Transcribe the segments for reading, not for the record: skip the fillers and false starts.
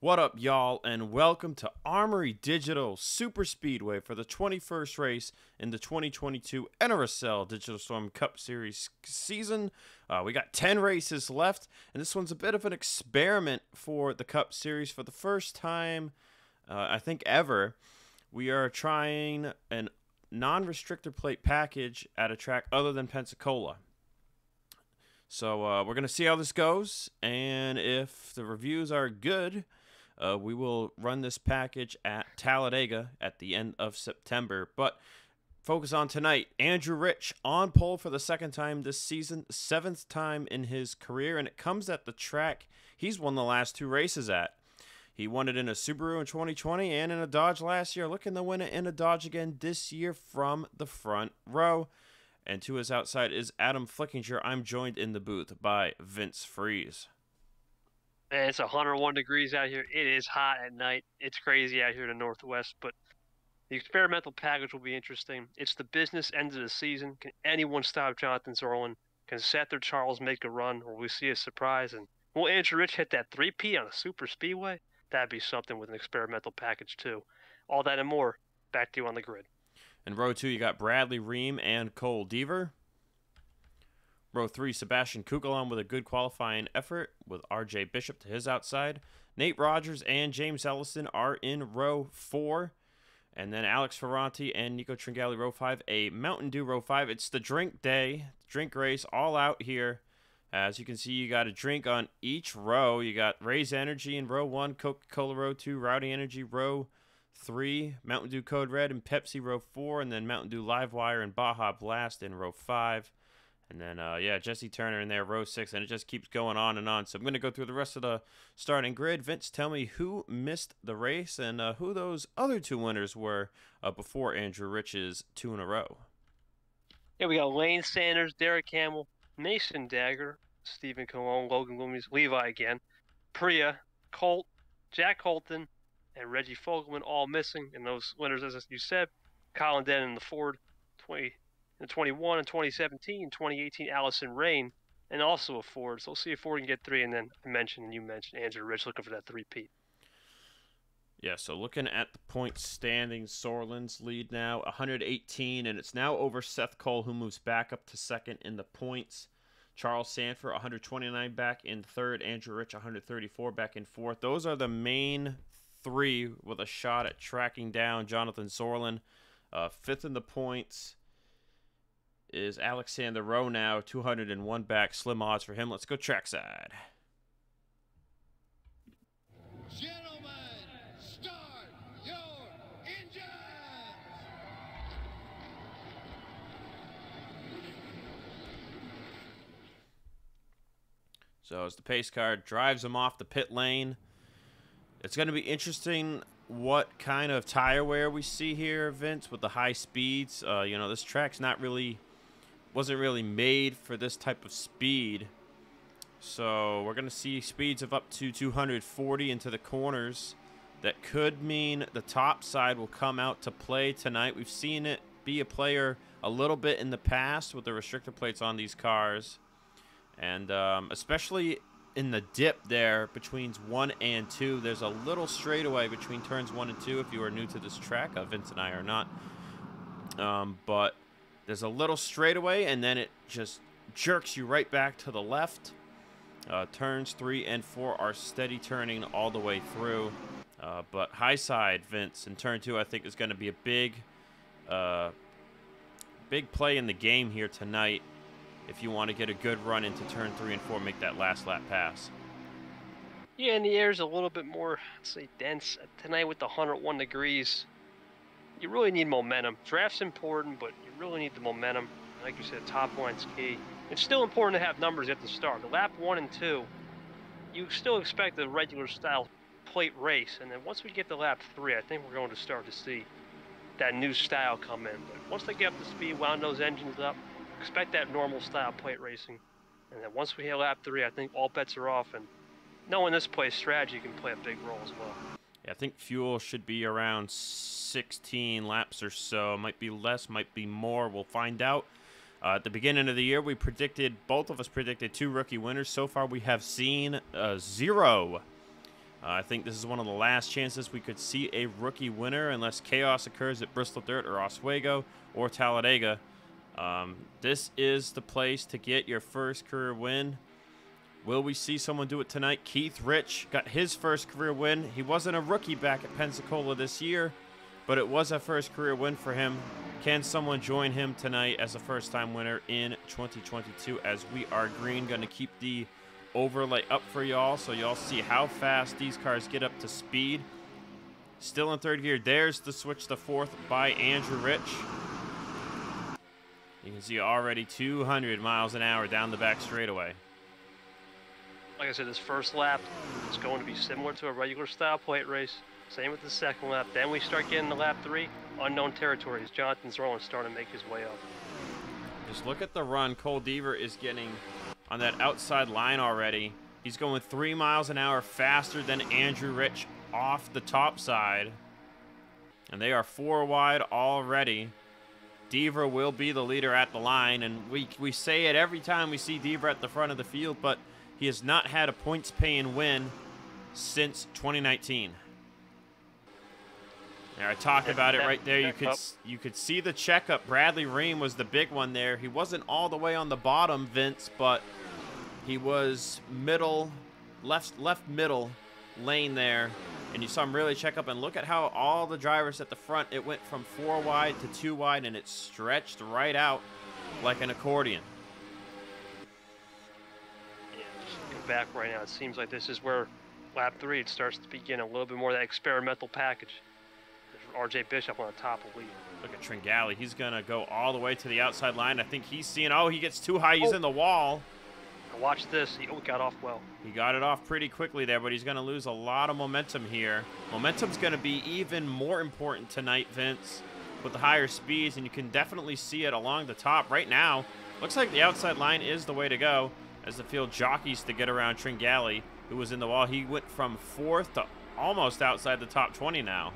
What up, y'all, and welcome to Armory Digital Super Speedway for the 21st race in the 2022 NRSL Digital Storm Cup Series season. We got 10 races left, and this one's a bit of an experiment for the Cup Series. For the first time, I think ever, we are trying a non-restrictor plate package at a track other than Pensacola. So we're going to see how this goes, and if the reviews are good, we will run this package at Talladega at the end of September. But focus on tonight. Andrew Rich on pole for the second time this season, 7th time in his career, and it comes at the track he's won the last 2 races at. He won it in a Subaru in 2020 and in a Dodge last year, looking to win it in a Dodge again this year from the front row. And to his outside is Adam Flickinger. I'm joined in the booth by Vince Freeze. Man, it's 101 degrees out here. It is hot at night. It's crazy out here in the Northwest, but the experimental package will be interesting. It's the business end of the season. Can anyone stop Jonathan Zorlin? Can Seth or Charles make a run, or will we see a surprise? And will Andrew Rich hit that 3P on a super speedway? That'd be something with an experimental package, too. All that and more. Back to you on the grid. In row 2, you got Bradley Ream and Cole Deaver. Row 3, Sebastian Kugelon with a good qualifying effort with R.J. Bishop to his outside. Nate Rogers and James Ellison are in row 4. And then Alex Ferranti and Nico Tringali, row 5. A Mountain Dew, row 5. It's the drink day, drink race, all out here. As you can see, you got a drink on each row. You got Raise Energy in row 1, Coca-Cola row 2, Rowdy Energy row 3, Mountain Dew Code Red and Pepsi row 4, and then Mountain Dew Livewire and Baja Blast in row 5. And then, Jesse Turner in there, row 6, and it just keeps going on and on. So I'm going to go through the rest of the starting grid. Vince, tell me who missed the race and who those other 2 winners were before Andrew Rich's 2 in a row. Yeah, we got Lane Sanders, Derek Hamill, Mason Dagger, Stephen Colon, Logan Loomis, Levi again, Priya, Colt, Jack Holton, and Reggie Fogelman all missing. And those winners, as you said, Colin Denton in the Ford 21 and 2017, 2018, Allison Rain, and also a Ford. So we'll see if Ford can get 3. And then you mentioned Andrew Rich looking for that 3P. Yeah, so looking at the point standings, Sorlin's lead now 118, and it's now over Seth Cole, who moves back up to 2nd in the points. Charles Sanford 129 back in 3rd. Andrew Rich 134 back in 4th. Those are the main 3 with a shot at tracking down Jonathan Zorlin. 5th in the points is Alexander Rowe now, 201 back. Slim odds for him. Let's go trackside. Gentlemen, start your engines! So as the pace car drives him off the pit lane, it's going to be interesting what kind of tire wear we see here, Vince, with the high speeds. This track's wasn't really made for this type of speed. So we're going to see speeds of up to 240 into the corners. That could mean the top side will come out to play tonight. We've seen it be a player a little bit in the past with the restrictor plates on these cars. And especially in the dip there between 1 and 2, there's a little straightaway between turns 1 and 2 if you are new to this track. Vince and I are not. But there's a little straightaway, and then it just jerks you right back to the left. Turns 3 and 4 are steady turning all the way through. But high side, Vince, in turn 2, I think is going to be a big play in the game here tonight. If you want to get a good run into turn 3 and 4, make that last lap pass. Yeah, and the air's a little bit more, let's say, dense. Tonight with the 101 degrees, you really need momentum. Draft's important, but you really need the momentum. Like you said, top line's key. It's still important to have numbers at the start. The lap 1 and 2, you still expect a regular style plate race. And then once we get to lap 3, I think we're going to start to see that new style come in. But once they get up to speed, wound those engines up, expect that normal style plate racing. And then once we hit lap 3, I think all bets are off. And knowing this place, strategy can play a big role as well. Yeah, I think fuel should be around 16 laps or so. Might be less, might be more. We'll find out. At the beginning of the year, both of us predicted 2 rookie winners. So far, we have seen 0 I think this is one of the last chances we could see a rookie winner unless chaos occurs at Bristol Dirt or Oswego or Talladega. This is the place to get your first career win. Will we see someone do it tonight? Keith Rich got his first career win. He wasn't a rookie back at Pensacola this year, but it was a first career win for him. Can someone join him tonight as a first-time winner in 2022? As we are green, going to keep the overlay up for y'all so y'all see how fast these cars get up to speed. Still in third gear. There's the switch to fourth by Andrew Rich. You can see already 200 miles an hour down the back straightaway. Like I said, this first lap is going to be similar to a regular style plate race. Same with the second lap. Then we start getting to lap 3, unknown territories. Jonathan's rolling, starting to make his way up. Just look at the run. Cole Deaver is getting on that outside line already. He's going 3 miles an hour faster than Andrew Rich off the top side. And they are 4 wide already. Deaver will be the leader at the line. And we say it every time we see Deaver at the front of the field, but he has not had a points-paying win since 2019. There, I talked about it right there. You could see the checkup. Bradley Ream was the big one there. He wasn't all the way on the bottom, Vince, but he was middle, left middle lane there. And you saw him really check up. And look at how all the drivers at the front, it went from 4 wide to 2 wide, and it stretched right out like an accordion. Yeah, just looking back right now, it seems like this is where lap 3 it starts to begin a little bit more of that experimental package. RJ Bishop on the top of the lead. Look at Tringali. He's going to go all the way to the outside line. I think he's seeing, oh, he gets too high. He's in the wall. Now watch this. He got off well. He got it off pretty quickly there, but he's going to lose a lot of momentum here. Momentum's going to be even more important tonight, Vince, with the higher speeds, and you can definitely see it along the top. Right now, looks like the outside line is the way to go as the field jockeys to get around Tringali, who was in the wall. He went from 4th to almost outside the top 20 now.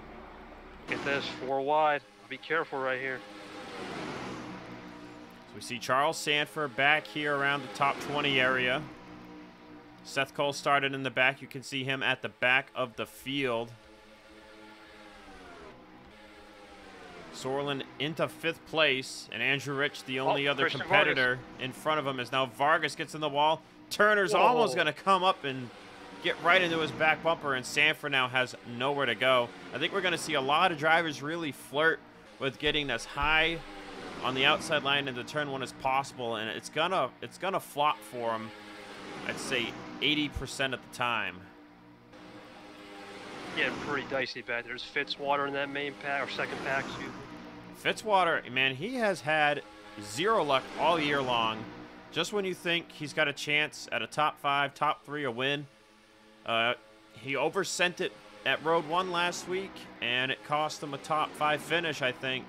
Get this, 4 wide. Be careful right here. So we see Charles Sanford back here around the top 20 area. Seth Cole started in the back. You can see him at the back of the field. Sorlin into 5th place, and Andrew Rich, the only other Christian competitor Vargas in front of him, is now Vargas gets in the wall. Turner's almost going to come up and get right into his back bumper, and Sanford now has nowhere to go. I think we're going to see a lot of drivers really flirt with getting as high on the outside line into turn 1 as possible, and it's gonna flop for them, I'd say 80% of the time. Getting pretty dicey back there. There's Fitzwater in that main pack, or second pack, excuse me. Fitzwater, man, he has had 0 luck all year long. Just when you think he's got a chance at a top 5, top 3, a win, he oversent it at Road 1 last week, and it cost him a top 5 finish, I think.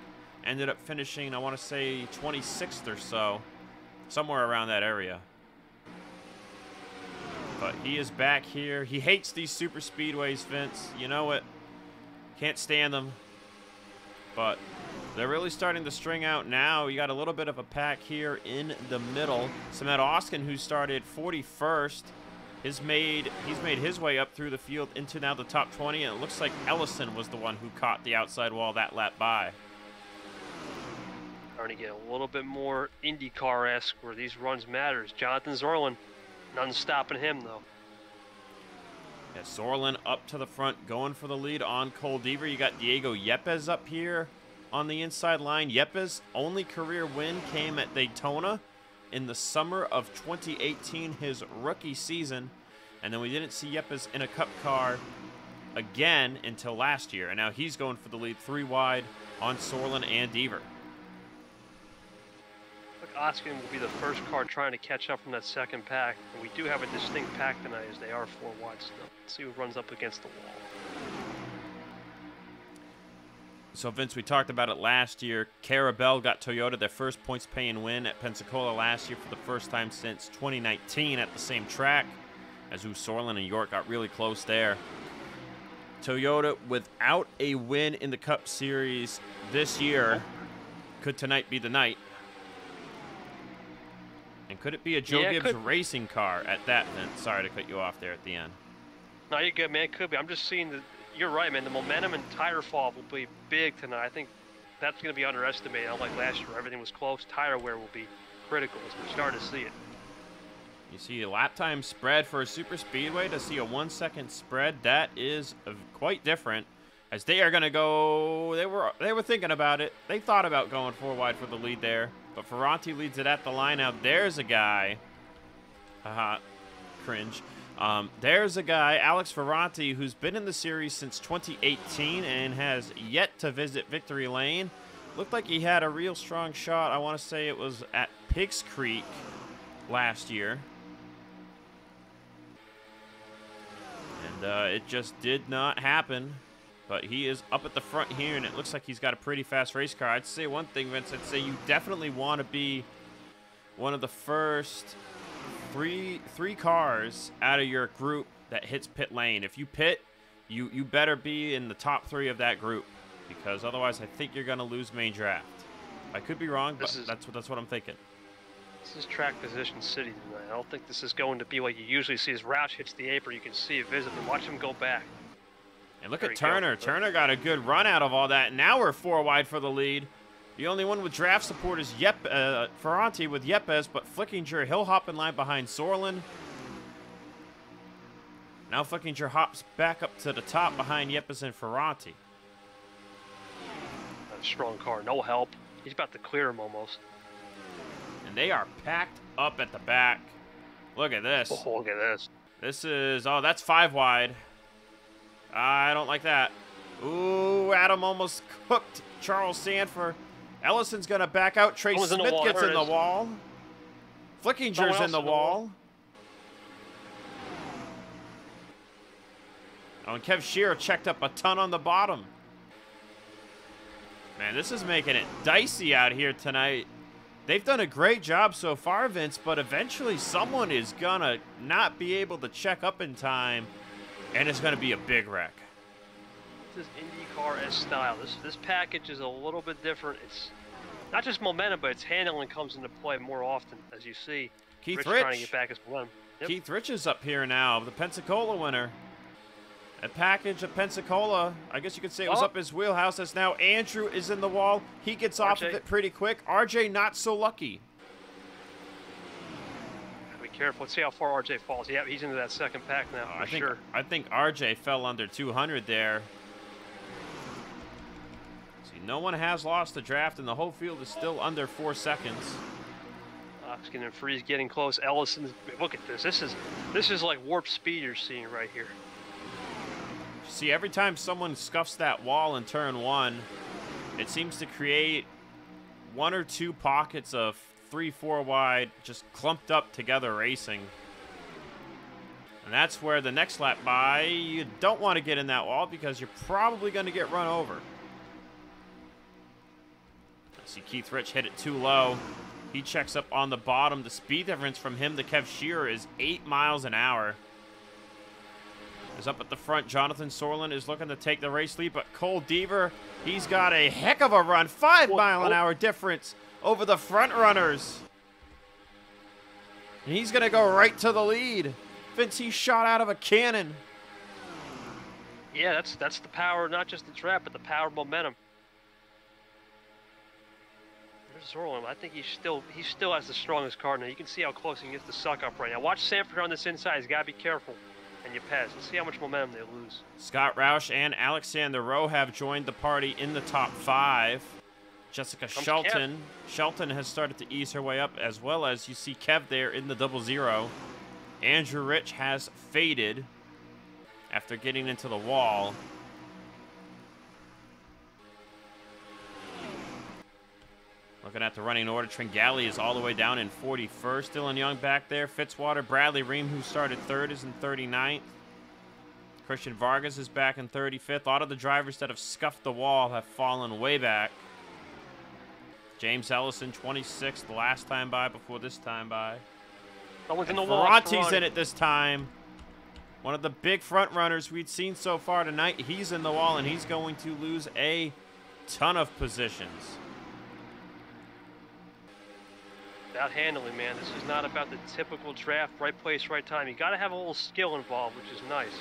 Ended up finishing, I want to say, 26th or so, somewhere around that area. But he is back here. He hates these super speedways, Vince. You know it. Can't stand them. But they're really starting to string out now. You got a little bit of a pack here in the middle. Samet Oskin, who started 41st, he's made his way up through the field into now the top 20, and it looks like Ellison was the one who caught the outside wall that lap by. Starting to get a little bit more IndyCar-esque where these runs matters. Jonathan Zorlin, nothing stopping him though. Yeah, Zorlin up to the front, going for the lead on Cole Deaver. You got Diego Yepes up here on the inside line. Yepes' only career win came at Daytona in the summer of 2018, his rookie season. And then we didn't see Yepes in a Cup car again until last year. And now he's going for the lead 3 wide on Sorlin and Deaver. Look, Oskin will be the first car trying to catch up from that second pack. And we do have a distinct pack tonight as they are 4 wide still. Let's see who runs up against the wall. So, Vince, we talked about it last year. Carabel got Toyota their first points-paying win at Pensacola last year for the first time since 2019 at the same track, as Sorlin and York got really close there. Toyota, without a win in the Cup Series this year, could tonight be the night? And could it be a Joe Gibbs racing car at that, Vince? Sorry to cut you off there at the end. No, you're good, man. It could be. I'm just seeing that. You're right, man. The momentum and tire fall will be big tonight. I think that's going to be underestimated. Unlike last year, everything was close. Tire wear will be critical as we're starting to see it. You see a lap time spread for a super speedway to see a 1 second spread. That is quite different, as they are going to go. They were thinking about it. They thought about going 4 wide for the lead there, but Ferranti leads it at the line. Now there's a guy. Haha, cringe. There's a guy, Alex Ferranti, who's been in the series since 2018 and has yet to visit victory lane. Looked like he had a real strong shot. I want to say it was at Pigs Creek last year. And it just did not happen. But he is up at the front here, and it looks like he's got a pretty fast race car. I'd say one thing, Vince. I'd say you definitely want to be one of the first three cars out of your group that hits pit lane. If you pit, you better be in the top 3 of that group, because otherwise I think you're going to lose main draft. I could be wrong, but that's what I'm thinking. This is track position city tonight. I don't think this is going to be like you usually see as Roush hits the apron. You can see it visibly. Watch him go back. And look at Turner. Turner got a good run out of all that. And now we're 4 wide for the lead. The only one with draft support is Ferranti with Yepes, but Flickinger, he'll hop in line behind Sorlin. Now Flickinger hops back up to the top behind Yepes and Ferranti. A strong car, no help. He's about to clear him almost. And they are packed up at the back. Look at this. Oh, look at this. This is, oh, that's 5 wide. I don't like that. Ooh, Adam almost cooked Charles Sanford. Ellison's going to back out. Trey Smith gets in the wall. Flickinger's in the wall. Oh, and Kev Shearer checked up a ton on the bottom. Man, this is making it dicey out here tonight. They've done a great job so far, Vince, but eventually someone is going to not be able to check up in time, and it's going to be a big wreck. This is IndyCar-esque style. This package is a little bit different. It's not just momentum, but its handling comes into play more often, as you see. Keith Rich trying to get back his momentum. Yep. Keith Rich is up here now, the Pensacola winner. A package of Pensacola, I guess you could say it was up his wheelhouse, as now Andrew is in the wall. He gets off of it pretty quick. RJ not so lucky. Be careful. Let's see how far RJ falls. Yeah, he's into that second pack now, sure. I think RJ fell under 200 there. See, no one has lost the draft, and the whole field is still under 4 seconds. Oxkin and Freeze getting close. Ellison, look at this. This is like warp speed you're seeing right here. See, every time someone scuffs that wall in turn 1, it seems to create 1 or 2 pockets of 3-4 wide, just clumped up together racing. And that's where the next lap by, you don't want to get in that wall because you're probably going to get run over. I see Keith Rich hit it too low. He checks up on the bottom. The speed difference from him to Kev Shearer is 8 miles an hour. Is up at the front. Jonathan Sorlin is looking to take the race lead, but Cole Deaver, he's got a heck of a run. 5 mile an hour difference over the front runners. And he's going to go right to the lead. Vince, he shot out of a cannon. Yeah, that's the power, not just the trap, but the power of momentum. There's Sorlin. I think he still has the strongest car now. You can see how close he gets to suck up right now. Watch Sanford on this inside. He's got to be careful. And you pass. Let's see how much momentum they lose. Scott Roush and Alexander Rowe have joined the party in the top 5. Jessica Shelton. Shelton has started to ease her way up, as well as you see Kev there in the 00. Andrew Rich has faded after getting into the wall. Looking at the running order, Tringali is all the way down in 41st. Dylan Young back there. Fitzwater, Bradley Ream, who started 3rd, is in 39th. Christian Vargas is back in 35th. A lot of the drivers that have scuffed the wall have fallen way back. James Ellison, 26th, the last time by before this time by. Ferranti's in it this time. One of the big front runners we'd seen so far tonight. He's in the wall, and he's going to lose a ton of positions. About handling, man. This is not about the typical draft, right place, right time. You got to have a little skill involved, which is nice.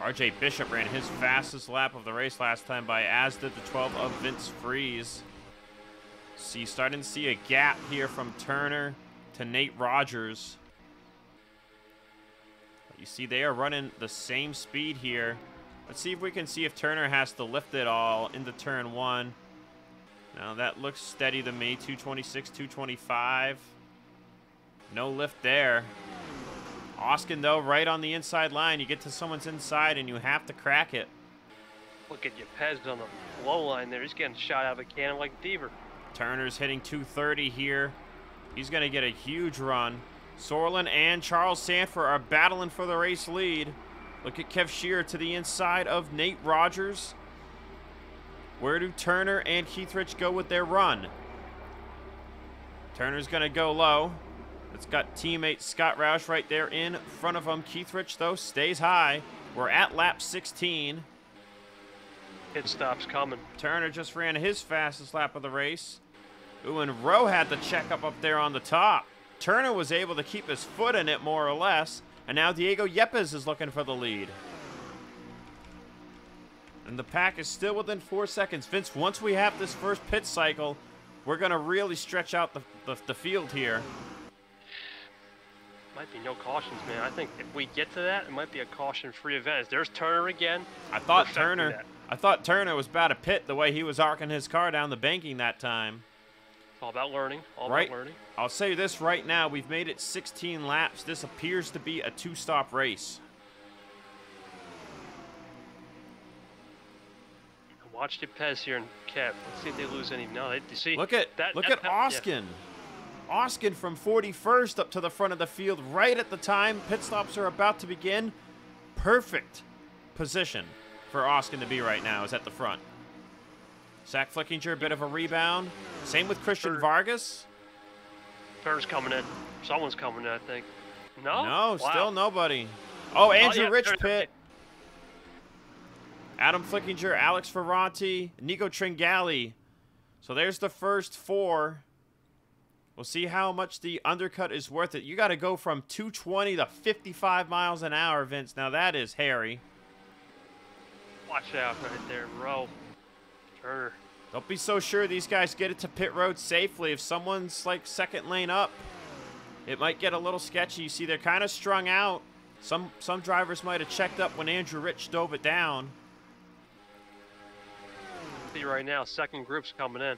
RJ Bishop ran his fastest lap of the race last time by, as did the 12 of Vince Freeze. So you're starting to see a gap here from Turner to Nate Rogers. You see they are running the same speed here. Let's see if we can see if Turner has to lift it all into turn 1. Now that looks steady to me. 226, 225. No lift there. Oskin, though, right on the inside line. You get to someone's inside, and you have to crack it. Look at Yepez on the low line there. He's getting shot out of a cannon like Deaver. Turner's hitting 230 here. He's going to get a huge run. Sorlin and Charles Sanford are battling for the race lead. Look at Kev Shearer to the inside of Nate Rogers. Where do Turner and Keithrich go with their run? Turner's going to go low. It's got teammate Scott Roush right there in front of him. Keithrich, though, stays high. We're at lap 16. Pit stop's coming. Turner just ran his fastest lap of the race. Ooh, and Rowe had the checkup up there on the top. Turner was able to keep his foot in it, more or less. And now Diego Yepes is looking for the lead. And the pack is still within 4 seconds. Vince, once we have this first pit cycle, we're going to really stretch out the field here. Might be no cautions, man. I think if we get to that, it might be a caution-free event. There's Turner again. I thought Turner was about to pit the way he was arcing his car down the banking that time. It's all about learning. All right. about learning. I'll say this right now. We've made it 16 laps. This appears to be a 2-stop race. Watch Yepez here and Kev. Let's see if they lose any. No, you see. Look at Oskin. Yeah. Oskin from 41st up to the front of the field right at the time pit stops are about to begin. Perfect position for Oskin to be right now is at the front. Zach Flickinger, a bit of a rebound. Same with Christian Vargas. Turner's coming in. Someone's coming in, I think. No? No, wow. Still nobody. Oh, Andrew yeah, Rich pit. Adam Flickinger, Alex Ferranti, Nico Tringali. So there's the first 4. We'll see how much the undercut is worth it. You got to go from 220 to 55 miles an hour, Vince. Now that is hairy. Watch out right there, Rowe. Turner. Don't be so sure these guys get it to pit road safely. If someone's like second lane up, it might get a little sketchy. You see, they're kind of strung out. Some drivers might have checked up when Andrew Rich dove it down. See right now, second group's coming in.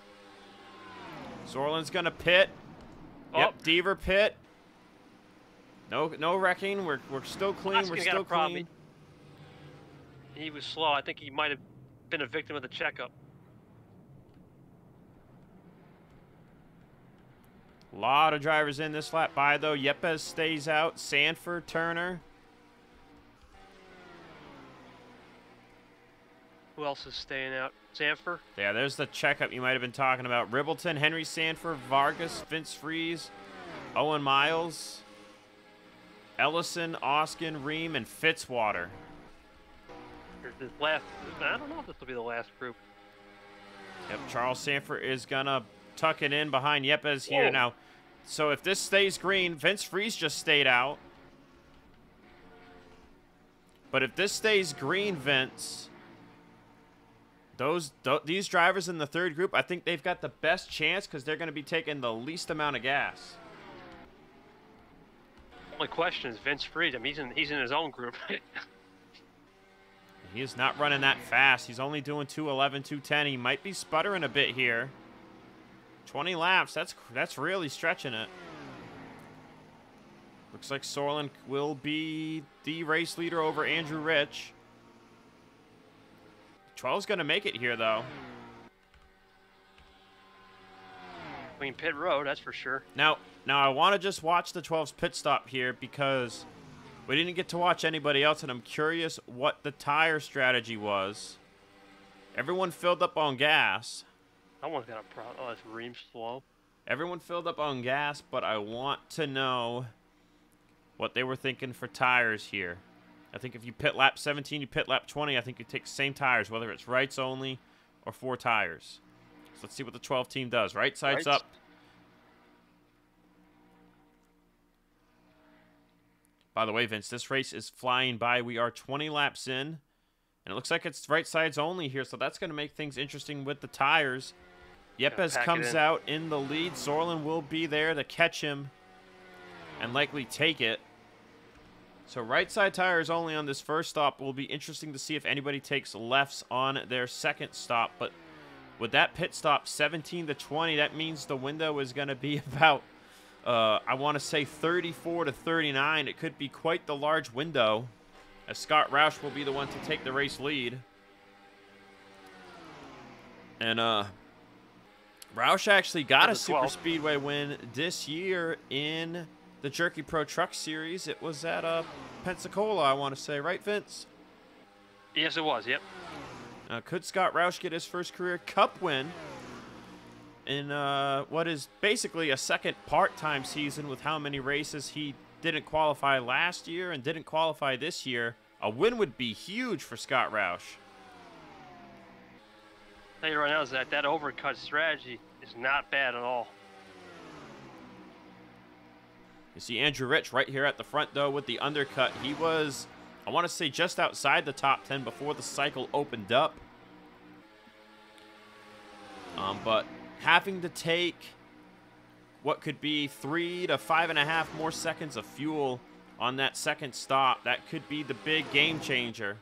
Sorlin's gonna pit. Oh. Yep, Deaver pit. No wrecking. We're still clean. Oskin We're got still a problem. clean. He was slow. I think he might have been a victim of the checkup. A lot of drivers in this lap by, though. Yepes stays out. Sanford, Turner. Who else is staying out? Sanford? Yeah, there's the checkup you might have been talking about. Ribbleton, Henry Sanford, Vargas, Vince Freeze, Owen Miles, Ellison, Oskin, Ream, and Fitzwater. Here's this last. I don't know if this will be the last group. Yep, Charles Sanford is going to tuck it in behind Yepes here. Whoa. Now, so if this stays green, Vince Freeze just stayed out. But if this stays green, Vince, these drivers in the third group, I think they've got the best chance because they're going to be taking the least amount of gas. Only question is Vince Freeze. I mean, he's in his own group. He is not running that fast. He's only doing 211, 210. He might be sputtering a bit here. 20 laps. That's really stretching it. Looks like Sorlin will be the race leader over Andrew Rich. 12's going to make it here, though. Clean pit road, that's for sure. Now I want to just watch the 12's pit stop here because we didn't get to watch anybody else, and I'm curious what the tire strategy was. Everyone filled up on gas. Someone's got a problem. Oh, it's Ream slow. Everyone filled up on gas, but I want to know what they were thinking for tires here. I think if you pit lap 17, you pit lap 20, I think you take the same tires, whether it's rights only or 4 tires. So let's see what the 12 team does. Right side's up. By the way, Vince, this race is flying by. We are 20 laps in, and it looks like it's right sides only here, so that's going to make things interesting with the tires. Yepes comes out in the lead. Sorlin will be there to catch him and likely take it. So right side tires only on this first stop. Will be interesting to see if anybody takes lefts on their second stop. But with that pit stop 17 to 20, that means the window is going to be about, I want to say 34 to 39. It could be quite the large window, as Scott Roush will be the one to take the race lead. And Roush actually got a super speedway win this year in the Jerky Pro Truck Series. It was at Pensacola, I want to say. Right, Vince? Yes, it was. Yep. Could Scott Roush get his first career Cup win in what is basically a second part-time season with how many races he didn't qualify last year and didn't qualify this year? A win would be huge for Scott Roush. I'll tell you right now is that overcut strategy is not bad at all. You see Andrew Rich right here at the front, though, with the undercut. He was, I want to say, just outside the top 10 before the cycle opened up. But having to take what could be 3 to 5.5 more seconds of fuel on that second stop, that could be the big game changer.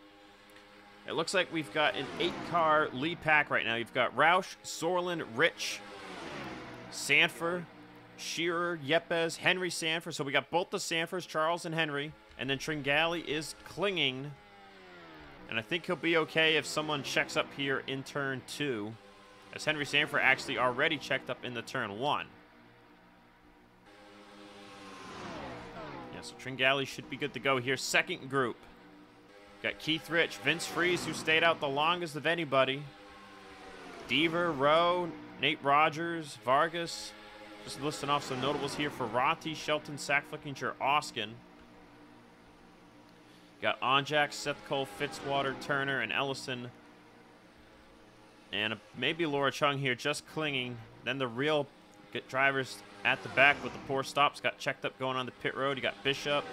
It looks like we've got an 8-car lead pack right now. You've got Roush, Sorlin, Rich, Sanford, Shearer, Yepes, Henry, Sanford. So we got both the Sanfords, Charles and Henry. And then Tringali is clinging. And I think he'll be okay if someone checks up here in turn 2. As Henry Sanford actually already checked up in the turn 1. Yeah, so Tringali should be good to go here. Second group. Got Keith Rich, Vince Freeze, who stayed out the longest of anybody. Deaver, Rowe, Nate Rogers, Vargas. Just listing off some notables here for Ronti, Shelton, Sackflickinger, Oskin. Got Onjak, Seth Cole, Fitzwater, Turner, and Ellison. And maybe Laura Chung here just clinging. Then the real drivers at the back with the poor stops got checked up going on the pit road. You got Bishop.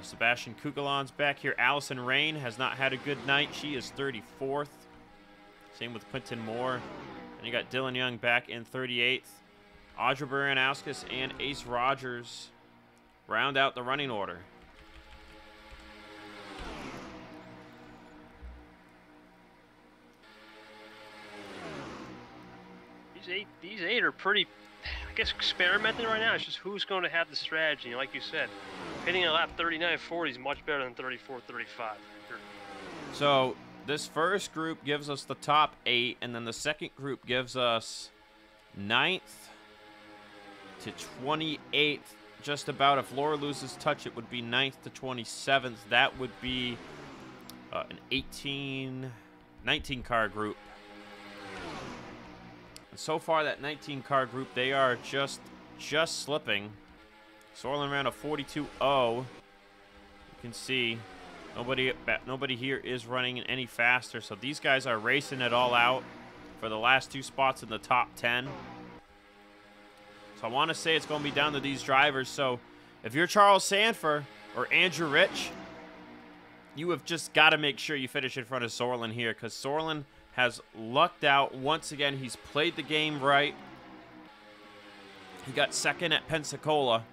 Sebastian Kugelan's back here. Allison Rain has not had a good night. She is 34th. Same with Quinton Moore. And you got Dylan Young back in 38th. Audra Baranowskis and Ace Rogers round out the running order. These eight are pretty, I guess, experimenting right now. It's just who's going to have the strategy. Like you said, hitting a lap 39.40 is much better than 34.35. So this first group gives us the top 8, and then the second group gives us 9th to 28th. Just about. If Laura loses touch, it would be 9th to 27th. That would be an 19-car group. And so far, that 19-car group, they are just slipping. Sorlin ran a 42.0. You can see nobody here is running any faster. So these guys are racing it all out for the last 2 spots in the top 10. So I want to say it's going to be down to these drivers. So if you're Charles Sanford or Andrew Rich, you have just got to make sure you finish in front of Sorlin here, because Sorlin has lucked out once again. He's played the game right. He got second at Pensacola.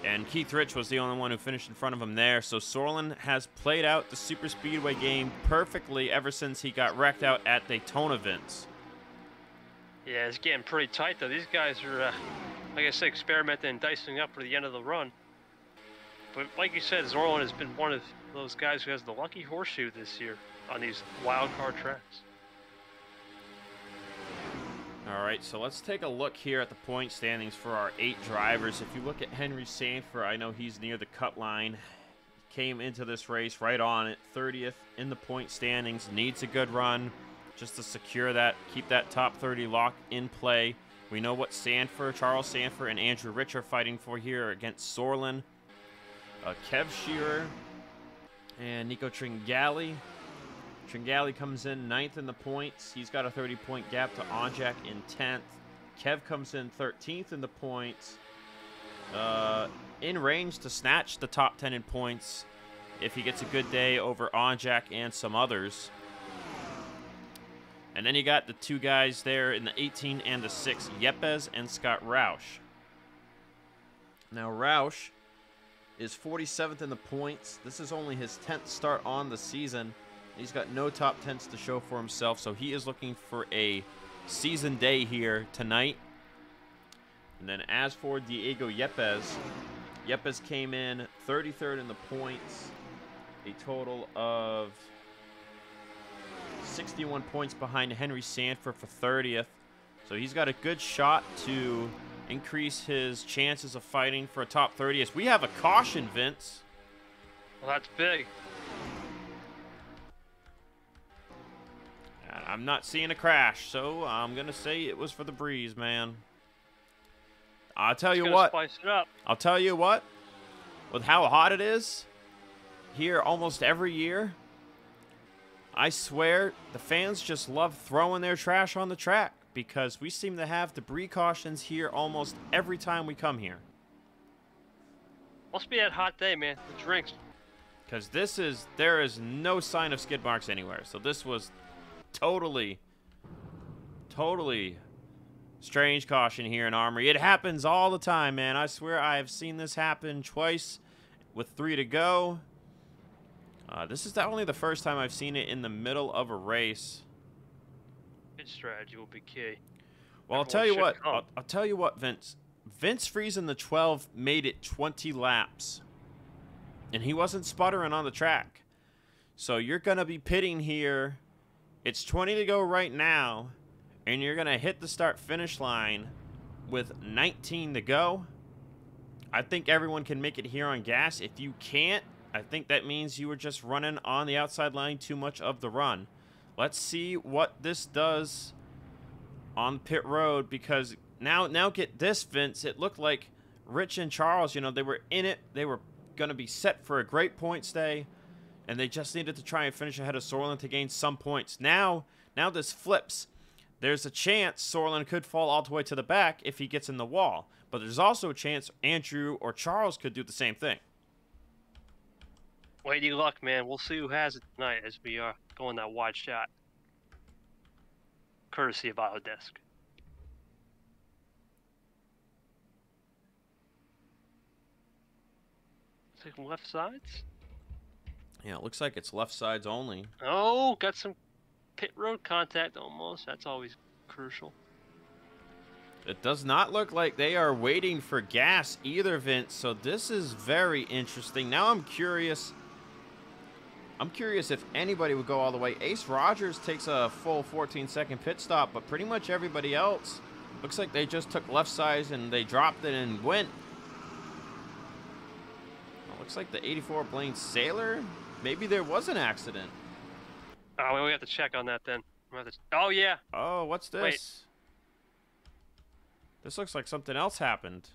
And Keith Rich was the only one who finished in front of him there. So Sorlin has played out the super speedway game perfectly ever since he got wrecked out at Daytona, Vince. Yeah, it's getting pretty tight, though. These guys are, like I said, experimenting and dicing up for the end of the run. But like you said, Sorlin has been one of those guys who has the lucky horseshoe this year on these wild card tracks. All right, so let's take a look here at the point standings for our 8 drivers. If you look at Henry Sanford, I know he's near the cut line. Came into this race right on it, 30th in the point standings. Needs a good run just to secure that, keep that top 30 lock in play. We know what Sanford, Charles Sanford, and Andrew Rich are fighting for here against Sorlin. Kev Shearer and Nico Tringali. Tringali comes in 9th in the points. He's got a 30-point gap to Onjak in 10th. Kev comes in 13th in the points. in range to snatch the top 10 in points if he gets a good day over Onjak and some others. And then you got the two guys there in the 18 and the 6, Yepes and Scott Roush. Now, Roush is 47th in the points. This is only his 10th start on the season. He's got no top 10s to show for himself, so he is looking for a season day here tonight. And then as for Diego Yepes, Yepes came in 33rd in the points, a total of 61 points behind Henry Sanford for 30th. So he's got a good shot to increase his chances of fighting for a top 30th. We have a caution, Vince. Well, that's big. I'm not seeing a crash, so I'm going to say it was for the breeze, man. I'll tell you what. Spice it up. I'll tell you what. With how hot it is here almost every year, I swear the fans just love throwing their trash on the track because we seem to have debris cautions here almost every time we come here. Must be that hot day, man. The drinks. Because there is no sign of skid marks anywhere. So this was totally strange caution here in Armory. It happens all the time, man. I swear I have seen this happen twice with 3 to go. This is only the first time I've seen it in the middle of a race. Pit strategy will be key. Well, I'll tell you what. I'll tell you what, Vince. Vince Freeze in the 12 made it 20 laps. And he wasn't sputtering on the track. So you're going to be pitting here. It's 20 to go right now. And you're going to hit the start-finish line with 19 to go. I think everyone can make it here on gas. If you can't, I think that means you were just running on the outside line too much of the run. Let's see what this does on pit road, because now get this, Vince. It looked like Rich and Charles, you know, they were in it. They were going to be set for a great points day, and they just needed to try and finish ahead of Sorlin to gain some points. Now this flips. There's a chance Sorlin could fall all the way to the back if he gets in the wall, but there's also a chance Andrew or Charles could do the same thing. Lady luck, man. We'll see who has it tonight as we are going that wide shot. Courtesy of Autodesk. It's like left sides? Yeah, it looks like it's left sides only. Oh, got some pit road contact almost. That's always crucial. It does not look like they are waiting for gas either, Vince. So this is very interesting. Now I'm curious. I'm curious if anybody would go all the way. Ace Rogers takes a full 14-second pit stop, but pretty much everybody else looks like they just took left sides and they dropped it and went. Looks like the 84 Blaine Sailor. Maybe there was an accident. Oh, well, we have to check on that then. Oh, yeah. Oh, what's this? Wait. This looks like something else happened.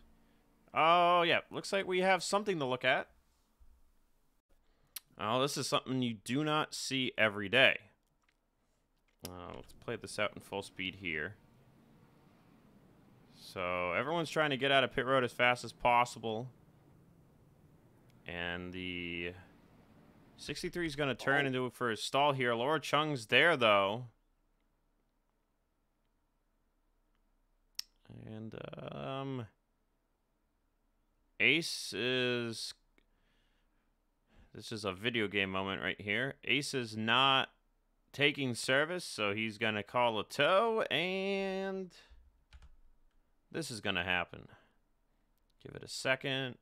Oh, yeah. Looks like we have something to look at. Oh, this is something you do not see every day. Let's play this out in full speed here. So everyone's trying to get out of pit road as fast as possible. And the 63 is going to turn into it for a stall here. Laura Chung's there, though. And Ace is... This is a video game moment right here. Ace is not taking service, so he's going to call a tow, and this is going to happen. Give it a second.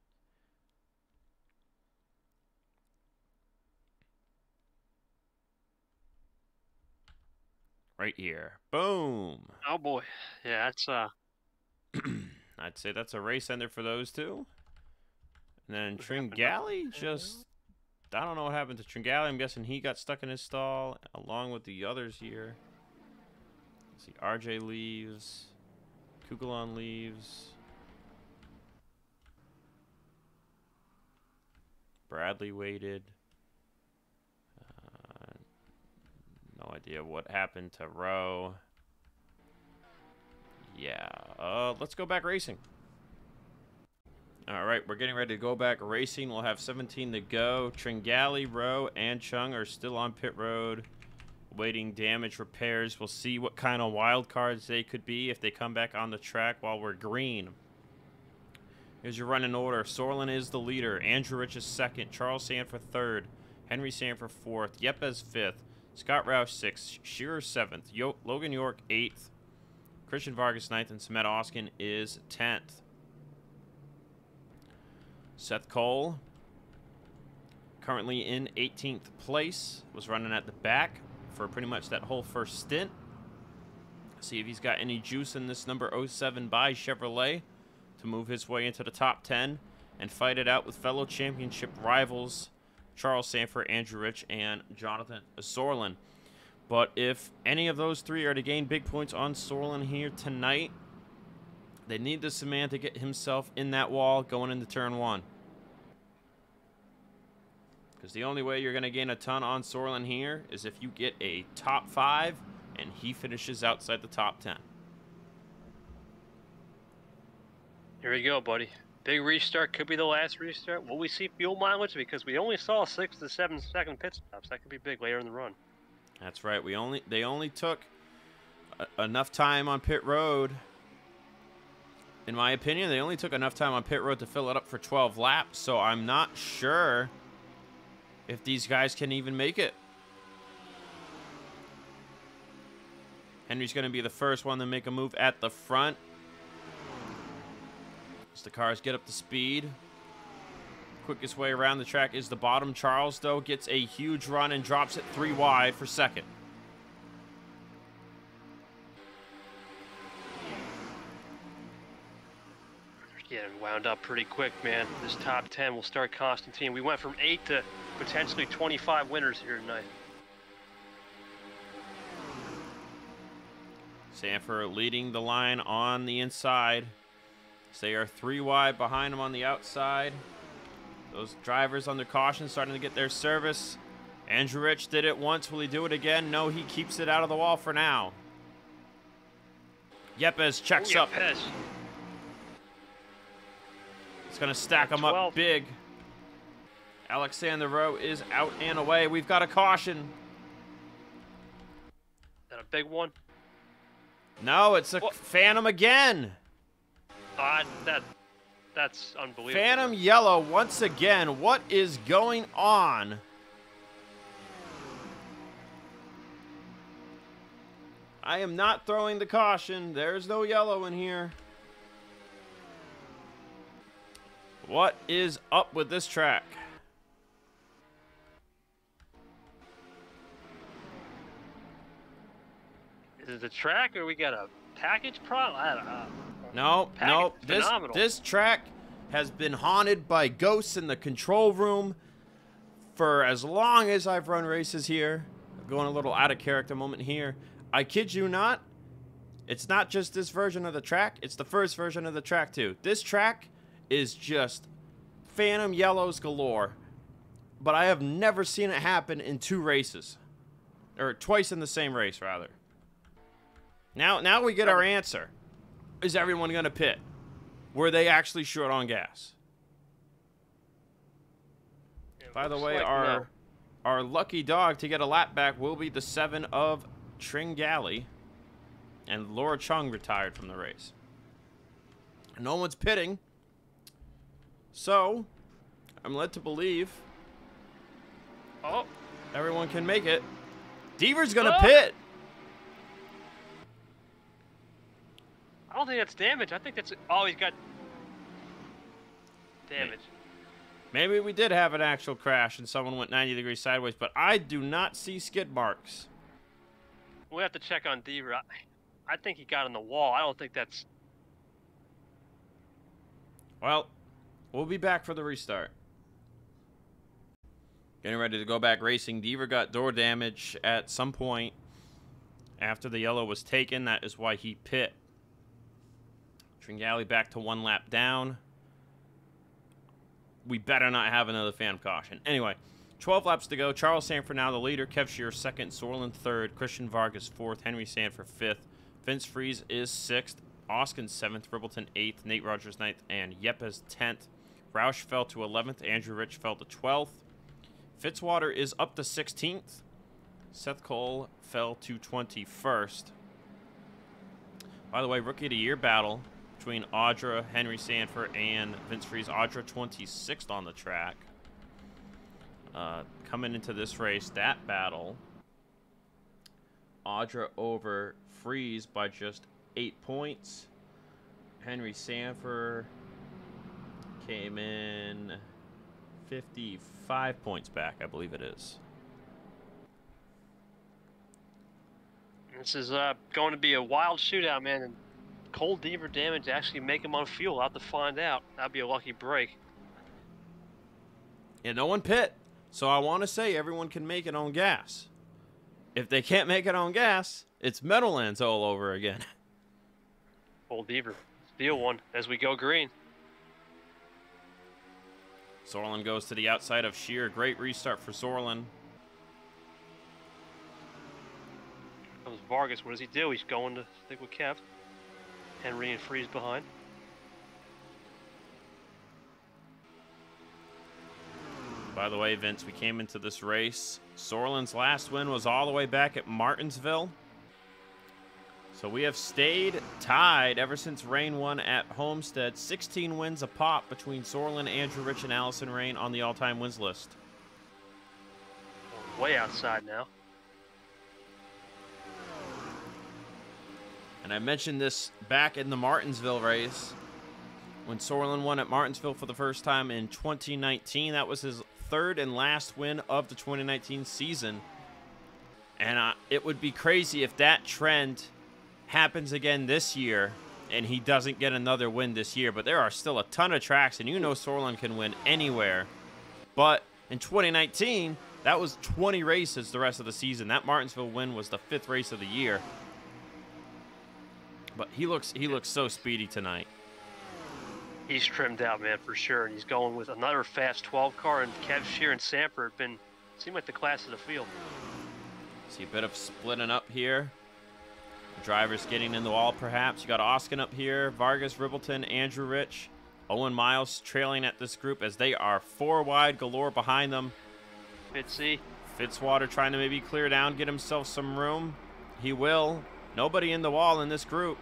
Right here. Boom. Oh, boy. Yeah, that's... I'd say that's a race ender for those two. And then Tringali just... I don't know what happened to Tringali. I'm guessing he got stuck in his stall along with the others here. Let's see, RJ leaves. Kugelon leaves. Bradley waited. No idea what happened to Rowe. Yeah, let's go back racing. All right, we're getting ready to go back racing. We'll have 17 to go. Tringali, Rowe, and Chung are still on pit road, waiting damage repairs. We'll see what kind of wild cards they could be if they come back on the track while we're green. Here's your running order. Sorlin is the leader. Andrew Rich is second. Charles Sanford third. Henry Sanford fourth. Yepes fifth. Scott Roush sixth. Shearer seventh. Logan York eighth. Christian Vargas ninth, and Smet Oskin is 10th. Seth Cole, currently in 18th place, was running at the back for pretty much that whole first stint. See if he's got any juice in this number 07 by Chevrolet to move his way into the top 10 and fight it out with fellow championship rivals Charles Sanford, Andrew Rich, and Jonathan Sorlin. But if any of those three are to gain big points on Sorlin here tonight, they need the cement to get himself in that wall going into turn 1. Because the only way you're going to gain a ton on Sorlin here is if you get a top 5 and he finishes outside the top 10. Here we go, buddy. Big restart. Could be the last restart. Will we see fuel mileage? Because we only saw 6 to 7 second pit stops. That could be big later in the run. That's right. They only took enough time on pit road. In my opinion, they only took enough time on pit road to fill it up for 12 laps, so I'm not sure if these guys can even make it. Henry's going to be the first one to make a move at the front. As the cars get up to speed. Quickest way around the track is the bottom. Charles, though, gets a huge run and drops it 3 wide for second. Getting wound up pretty quick, man. This top 10 will start Constantine. We went from 8 to potentially 25 winners here tonight. Sanford leading the line on the inside. They are 3 wide behind him on the outside. Those drivers under caution starting to get their service. Andrew Rich did it once. Will he do it again? No, he keeps it out of the wall for now. Yepes checks up. It's going to stack him up big. Alexander Rowe is out and away. We've got a caution. Is that a big one? No, it's a Phantom again. That's unbelievable. Phantom yellow once again. What is going on? I am not throwing the caution. There's no yellow in here. What is up with this track? Is it the track or we got a package problem? I don't know. No. This track has been haunted by ghosts in the control room for as long as I've run races here. I'm going a little out of character moment here. I kid you not. It's not just this version of the track. It's the first version of the track too. This track is just Phantom yellows galore. But I have never seen it happen in 2 races. Or twice in the same race, rather. Now we get our answer. Is everyone going to pit? Were they actually short on gas? By the way, our lucky dog to get a lap back will be the 7 of Tringali. And Laura Chung retired from the race. No one's pitting. So, I'm led to believe everyone can make it. Deaver's going to pit. I don't think that's damage. I think that's... Oh, he's got damage. Maybe we did have an actual crash and someone went 90 degrees sideways, but I do not see skid marks. We'll have to check on Deaver. I think he got on the wall. I don't think that's... Well, we'll be back for the restart. Getting ready to go back racing. Deaver got door damage at some point after the yellow was taken. That is why he pit. Tringali back to 1 lap down. We better not have another Phantom caution. Anyway, 12 laps to go. Charles Sanford now the leader. Kev Shearer second. Sorlin third. Christian Vargas fourth. Henry Sanford fifth. Vince Freeze is 6th. Oskin 7th. Ribbleton 8th. Nate Rogers 9th. And Yepes 10th. Roush fell to 11th. Andrew Rich fell to 12th. Fitzwater is up to 16th. Seth Cole fell to 21st. By the way, Rookie of the Year battle between Audra, Henry Sanford, and Vince Freeze. Audra 26th on the track. Coming into this race, that battle, Audra over Freeze by just 8 points. Henry Sanford came in 55 points back, I believe it is. This is going to be a wild shootout, man. And cold Deaver damage actually make him on fuel. I'll have to find out. That'd be a lucky break. Yeah, no one pit. So I want to say everyone can make it on gas. If they can't make it on gas, it's Meadowlands all over again. Cold Deaver, steal one as we go green. Sorlin goes to the outside of Shear. Great restart for Sorlin. Comes Vargas. What does he do? He's going to stick with Kev. Henry and Freeze behind. By the way, Vince, we came into this race. Sorlin's last win was all the way back at Martinsville. So we have stayed tied ever since Rain won at Homestead. 16 wins a pop between Sorlin, Andrew Rich, and Allison Rain on the all-time wins list. Way outside now. And I mentioned this back in the Martinsville race. When Sorlin won at Martinsville for the first time in 2019, that was his third and last win of the 2019 season. And it would be crazy if that trend happens again this year and he doesn't get another win this year. But there are still a ton of tracks, and you know Sorlin can win anywhere. But in 2019, that was 20 races the rest of the season. That Martinsville win was the 5th race of the year. But he looks so speedy tonight. He's trimmed out, man, for sure. And he's going with another fast 12 car. And Kev, Shear, and Sanford seem like the class of the field. See a bit of splitting up here. The drivers getting in the wall, perhaps. You got Oskin up here, Vargas, Ribbleton, Andrew Rich, Owen Miles trailing at this group as they are 4 wide galore behind them. Fitzy. Fitzwater trying to maybe clear down, get himself some room. He will. Nobody in the wall in this group.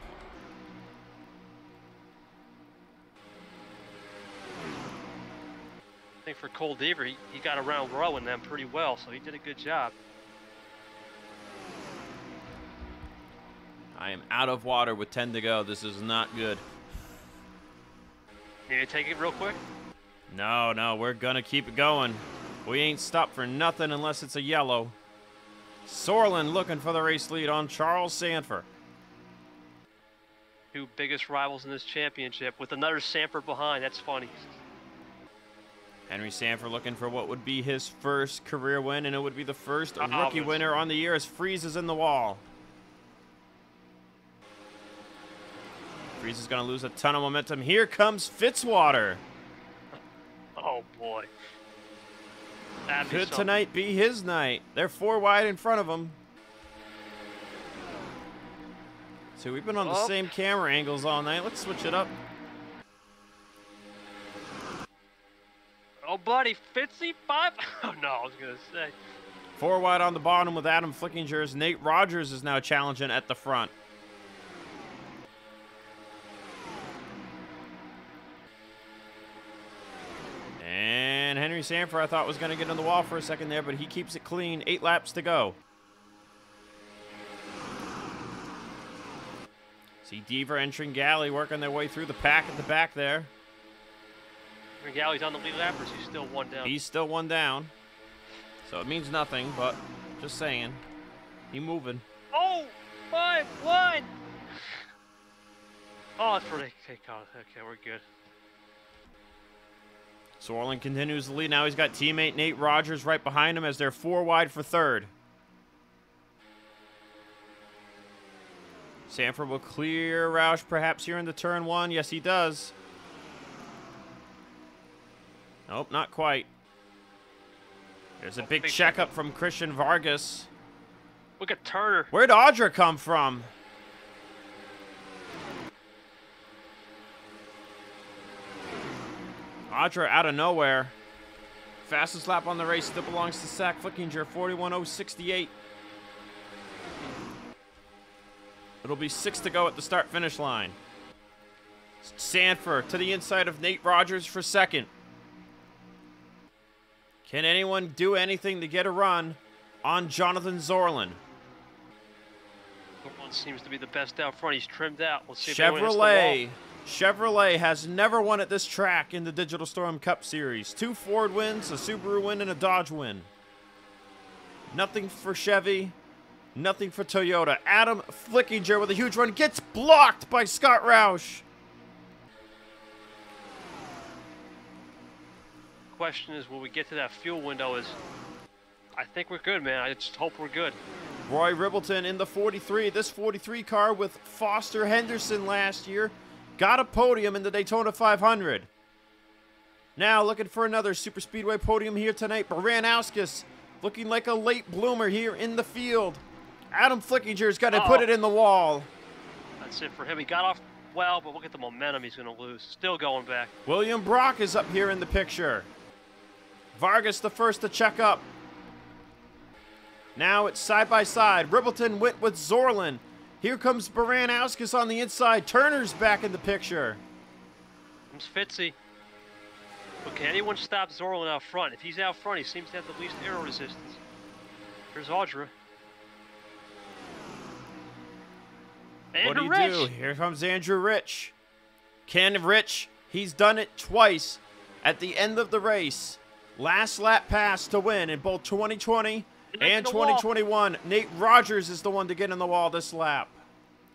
I think for Cold Deaver, he got around rowing them pretty well, so he did a good job. I am out of water with 10 to go. This is not good. Need to take it real quick? No, we're going to keep it going. We ain't stopped for nothing unless it's a yellow. Sorlin looking for the race lead on Charles Sanford. 2 biggest rivals in this championship with another Sanford behind. That's funny. Henry Sanford looking for what would be his first career win, and it would be the first rookie winner on the year as Freeze is in the wall. Freeze is going to lose a ton of momentum. Here comes Fitzwater. Oh, boy. Could tonight be his night? They're 4 wide in front of him. So we've been on the same camera angles all night. Let's switch it up. Oh, buddy, Fitzy 5? Oh, no, I was going to say. 4 wide on the bottom with Adam Flickinger's. Nate Rogers is now challenging at the front. And Henry Sanford, I thought, was going to get on the wall for a second there, but he keeps it clean. 8 laps to go. See Deaver and Tringali working their way through the pack at the back there. Tringali's on the lead lap, or is he still 1 down? He's still 1 down. So it means nothing, but just saying. He moving. Oh, 5-1. Oh, it's pretty. Okay, we're good. Sorlin continues the lead. Now he's got teammate Nate Rogers right behind him as they're 4 wide for 3rd. Sanford will clear Roush perhaps here into turn 1. Yes, he does. Nope, not quite. There's a big checkup from Christian Vargas. Look at Turner. Where'd Audra come from? Audra out of nowhere. Fastest lap on the race still belongs to Zach Flickinger, 41.068. It'll be 6 to go at the start-finish line. Sanford to the inside of Nate Rogers for second. Can anyone do anything to get a run on Jonathan Zorlin? Zorlin seems to be the best out front. He's trimmed out. Let's see if anyone hits the wall. Chevrolet has never won at this track in the Digital Storm Cup Series. 2 Ford wins, a Subaru win, and a Dodge win. Nothing for Chevy, nothing for Toyota. Adam Flickinger with a huge run gets blocked by Scott Roush. Question is, will we get to that fuel window? I think we're good, man. I just hope we're good. Roy Ribbleton in the 43. This 43 car with Foster Henderson last year got a podium in the Daytona 500. Now looking for another super speedway podium here tonight. Baranowskis looking like a late bloomer here in the field. Adam Flickinger's got to put it in the wall. That's it for him. He got off well, but look at the momentum he's going to lose. Still going back. William Brock is up here in the picture. Vargas the first to check up. Now it's side by side. Ribbleton went with Zorlin. Here comes Baranowskis on the inside. Turner's back in the picture. Comes Fitzy. But can anyone stop Zorlin out front? If he's out front, he seems to have the least aero resistance. Here's Audra. What do you do? Here comes Andrew Rich. Can Rich, he's done it twice at the end of the race. Last lap pass to win in both 2020 and 2021. Nate Rogers is the one to get in the wall this lap.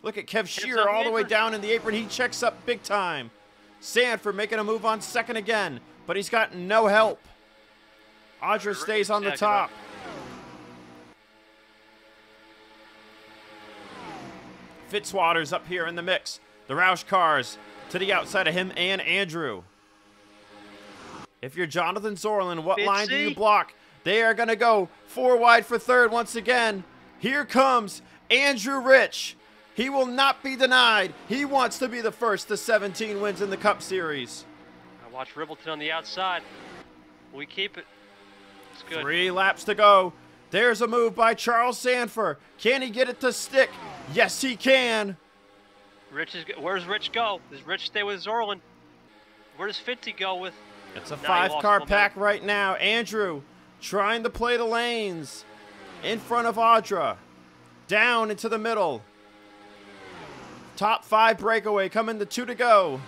Look at Kev Shearer all the way down in the apron. He checks up big time. Sanford making a move on second again, but he's got no help. Audra stays on the top. Fitzwater's up here in the mix. The Roush cars to the outside of him and Andrew. If you're Jonathan Zorlin, what line do you block? They are going to go 4 wide for third once again. Here comes Andrew Rich. He will not be denied. He wants to be the first to 17 wins in the Cup Series. I watch Ribbleton on the outside. We keep it. It's good. 3 laps to go. There's a move by Charles Sanford. Can he get it to stick? Yes, he can. Where's Rich go? Does Rich stay with Zorlin? Where does Fitzy go with? It's a 5-car pack right now. Andrew trying to play the lanes. In front of Audra. Down into the middle. Top 5 breakaway coming to 2 to go.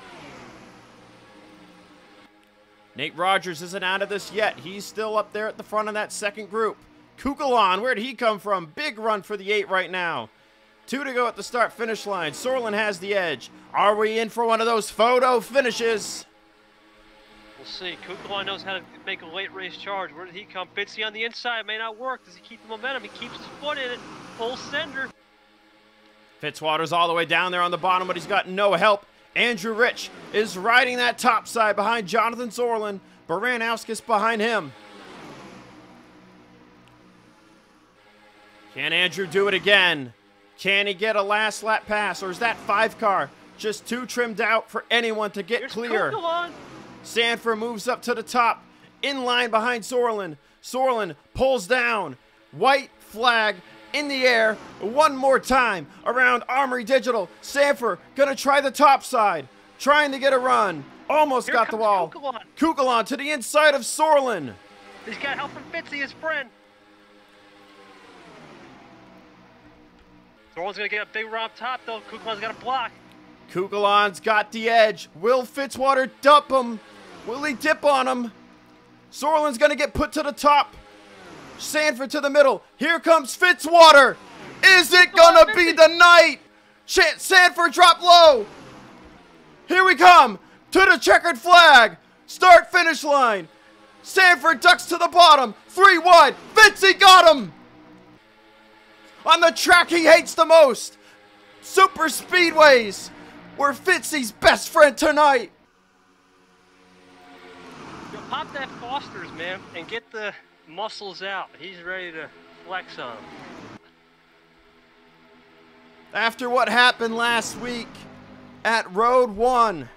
Nate Rogers isn't out of this yet. He's still up there at the front of that second group. Kukulon, where did he come from? Big run for the 8 right now. 2 to go at the start-finish line. Zorlin has the edge. Are we in for one of those photo finishes? We'll see. Kukulon knows how to make a late race charge. Where did he come? Fitzy on the inside. May not work. Does he keep the momentum? He keeps his foot in it. Full sender. Fitzwater's all the way down there on the bottom, but he's got no help. Andrew Rich is riding that top side behind Jonathan Zorlin. Baranowskis behind him. Can Andrew do it again? Can he get a last lap pass, or is that 5 car just too trimmed out for anyone to get clear? Kukulon. Sanford moves up to the top, in line behind Zorlin. Zorlin pulls down. White flag in the air one more time around Armory Digital. Sanford gonna try the top side, trying to get a run. Almost got the wall. Kukulon to the inside of Zorlin. He's got help from Fitzy, his friend. Zorlin's gonna get a big run up top though. Kukulon's got a block. Kukulon's got the edge. Will Fitzwater dump him? Will he dip on him? Zorlin's gonna get put to the top. Sanford to the middle. Here comes Fitzwater. Is it gonna be the night? Sanford drop low. Here we come to the checkered flag. Start finish line. Sanford ducks to the bottom. 3 wide. Fitzy got him. On the track he hates the most. Super speedways. We're Fitzy's best friend tonight. Pop that Foster's, man, and get the muscles out. He's ready to flex on them. After what happened last week at Road 1,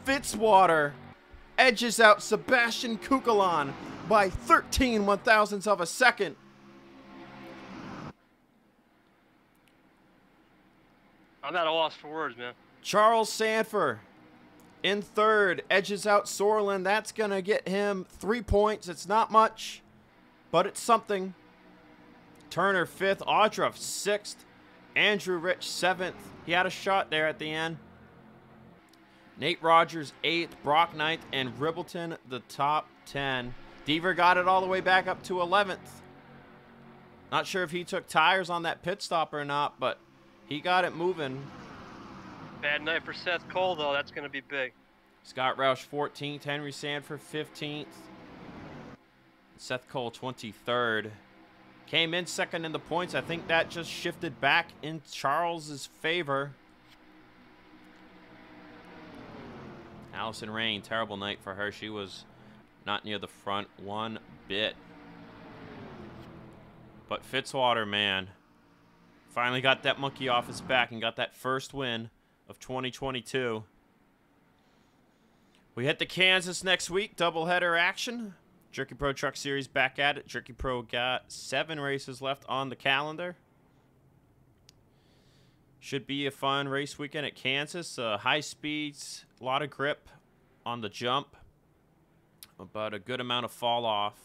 Fitzwater edges out Sebastian Kukulon by 13 one-thousandths of a second. I'm at a loss for words, man. Charles Sanford in third edges out Sorlin. That's going to get him 3 points. It's not much, but it's something. Turner fifth, Audruff sixth, Andrew Rich seventh. He had a shot there at the end. Nate Rogers eighth, Brock ninth, and Ribbleton the top 10. Deaver got it all the way back up to 11th. Not sure if he took tires on that pit stop or not, but he got it moving. Bad night for Seth Cole, though. That's going to be big. Scott Roush 14th, Henry Sanford 15th. Seth Cole 23rd. Came in second in the points. I think that just shifted back in Charles's favor. Allison Rain, terrible night for her. She was not near the front one bit. But Fitzwater, man, finally got that monkey off his back and got that first win of 2022. We hit the Kansas next week, doubleheader action. Jerky Pro Truck Series back at it. Jerky Pro got 7 races left on the calendar. Should be a fun race weekend at Kansas. High speeds, a lot of grip on the jump, but a good amount of fall off.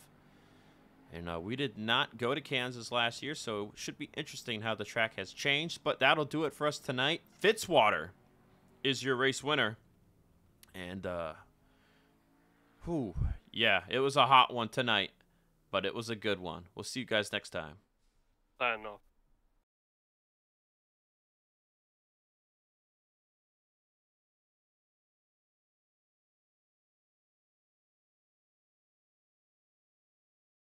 And we did not go to Kansas last year, so it should be interesting how the track has changed. But that'll do it for us tonight. Fitzwater is your race winner. And, yeah, it was a hot one tonight, but it was a good one. We'll see you guys next time. I don't know.